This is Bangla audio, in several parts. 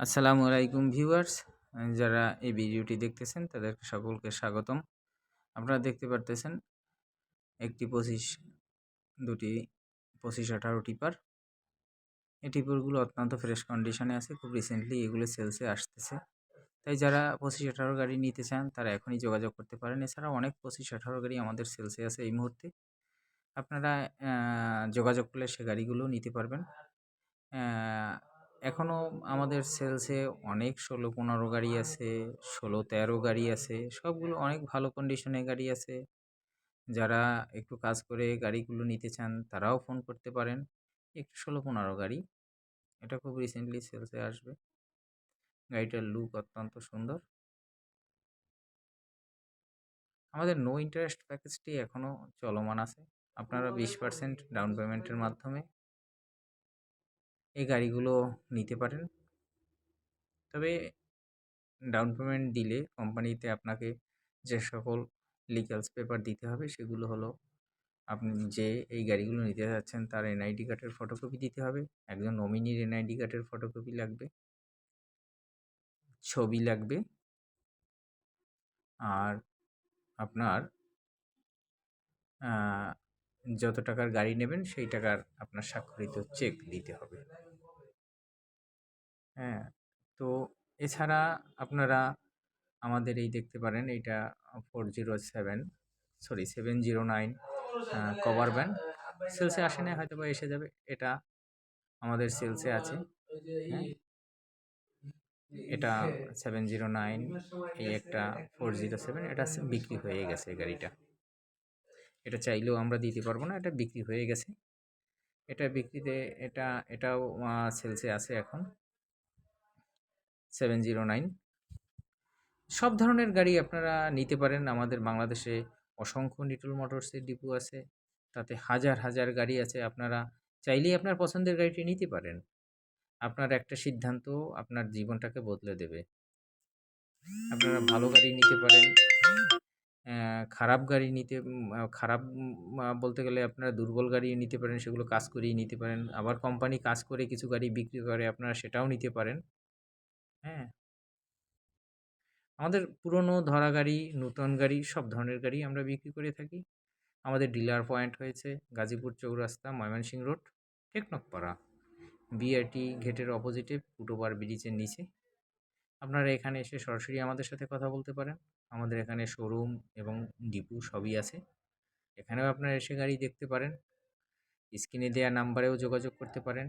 আসসালামু আলাইকুম ভিউয়ার্স, যারা এই ভিডিওটি দেখতেছেন তাদেরকে সকলকে স্বাগতম। আপনারা দেখতে পারতেছেন একটি ২টি ২৫-১৮ টিপার। এই টিপারগুলো অত্যন্ত ফ্রেশ কন্ডিশনে আছে, খুব রিসেন্টলি এগুলো সেলসে আসতেছে। তাই যারা ২৫-১৮ গাড়ি নিতে চান তারা এখনই যোগাযোগ করতে পারেন। এছাড়াও অনেক ২৫-১৮ গাড়ি আমাদের সেলসে আছে এই মুহূর্তে। আপনারা যোগাযোগ করলে সে গাড়িগুলো নিতে পারবেন। অ্যা এখনও আমাদের সেলসে অনেক ১৬-১৫ গাড়ি আছে, ১৬-১৩ গাড়ি আছে। সবগুলো অনেক ভালো কন্ডিশনের গাড়ি আছে। যারা একটু কাজ করে গাড়িগুলো নিতে চান তারাও ফোন করতে পারেন। একটু ১৬-১৫ গাড়ি। এটা খুব রিসেন্টলি সেলসে আসবে। গাড়িটার লুক অত্যন্ত সুন্দর। আমাদের নো ইন্টারেস্ট প্যাকেজটি এখনও চলমান আছে। আপনারা ২০% ডাউন পেমেন্টের মাধ্যমে এই গাড়িগুলো নিতে পারেন। তবে ডাউন পেমেন্ট দিলে কোম্পানিতে আপনাকে যে সকল লিগ্যালস পেপার দিতে হবে সেগুলো হলো, আপনি যে এই গাড়িগুলো নিতে যাচ্ছেন তার এনআইডি কার্ডের ফটোকপি দিতে হবে, একজন নমিনির এনআইডি কার্ডের ফটোকপি লাগবে, ছবি লাগবে, আর আপনার যত টাকার গাড়ি নেবেন সেই টাকার আপনার স্বাক্ষরিত চেক দিতে হবে। হ্যাঁ, তো এছাড়া আপনারা আমাদের এই দেখতে পারেন, এইটা 709 কভার ভ্যান সেলসে আসে না, হয়তো বা এসে যাবে। এটা আমাদের সেলসে আছে। হ্যাঁ, এটা 709, এই একটা 407, এটা বিক্রি হয়ে গেছে এই গাড়িটা। এটা চাইলেও আমরা দিতে পারবো না, এটা বিক্রি হয়ে গেছে। এটা বিক্রিতে এটাও সেলসে আছে এখন 709। সব ধরনের গাড়ি আপনারা নিতে পারেন। আমাদের বাংলাদেশে অসংখ্য লিটল মোটরসের ডিপো আছে, তাতে হাজার হাজার গাড়ি আছে। আপনারা চাইলেই আপনার পছন্দের গাড়িটি নিতে পারেন। আপনার একটা সিদ্ধান্ত আপনার জীবনটাকে বদলে দেবে। আপনারা ভালো গাড়ি নিতে পারেন, খারাপ গাড়ি নিতে খারাপ বলতে গেলে আপনারা দুর্বল গাড়ি নিতে পারেন, সেগুলো কাজ করিয়ে নিতে পারেন। আবার কোম্পানি কাজ করে কিছু গাড়ি বিক্রি করে, আপনারা সেটাও নিতে পারেন। হ্যাঁ, আমাদের পুরনো ধরা গাড়ি, নূতন গাড়ি সব ধরনের গাড়ি আমরা বিক্রি করে থাকি। আমাদের ডিলার পয়েন্ট হয়েছে গাজীপুর চৌরাস্তা, ময়মনসিংহ রোড, টেকনকপাড়া, বিআরটি গেটের অপোজিটে ফুটওভার ব্রিজের নিচে। আপনারা এখানে এসে সরাসরি আমাদের সাথে কথা বলতে পারেন। আমাদের এখানে শোরুম এবং ডিপো সবই আছে। এখানেও আপনারা এসে গাড়ি দেখতে পারেন। স্ক্রিনে দেওয়া নাম্বারেও যোগাযোগ করতে পারেন।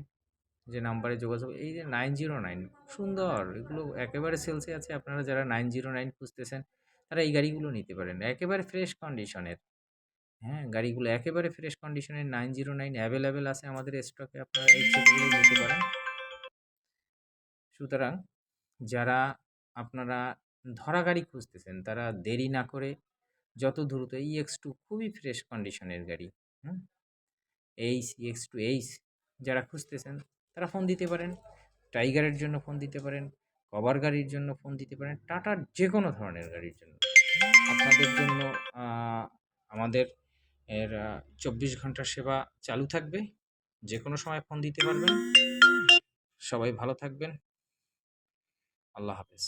যে নাম্বারে যোগাযোগ, এই যে 909, সুন্দর, এগুলো একেবারে সেলসে আছে। আপনারা যারা 909 খুঁজতেছেন তারা এই গাড়িগুলো নিতে পারেন, একেবারে ফ্রেশ কন্ডিশনের। হ্যাঁ, গাড়িগুলো একেবারে ফ্রেশ কন্ডিশনের 909 অ্যাভেলেবেল আছে আমাদের স্টকে, আপনারা ইচ্ছে করলে নিতে পারেন। সুতরাং যারা আপনারা ধরা গাড়ি খুঁজতেছেন তারা দেরি না করে যত দ্রুত EX2, খুবই ফ্রেশ কন্ডিশনের গাড়ি। হুম, EX2H যারা খুঁজতেছেন তারা ফোন দিতে পারেন। টাইগারের জন্য ফোন দিতে পারেন, কভার গাড়ির জন্য ফোন দিতে পারেন, টাটার যে কোনো ধরনের গাড়ির জন্য আপনাদের জন্য আমাদের ২৪ ঘন্টার সেবা চালু থাকবে। যে কোনো সময় ফোন দিতে পারবেন। সবাই ভালো থাকবেন। আল্লাহ হাফেজ।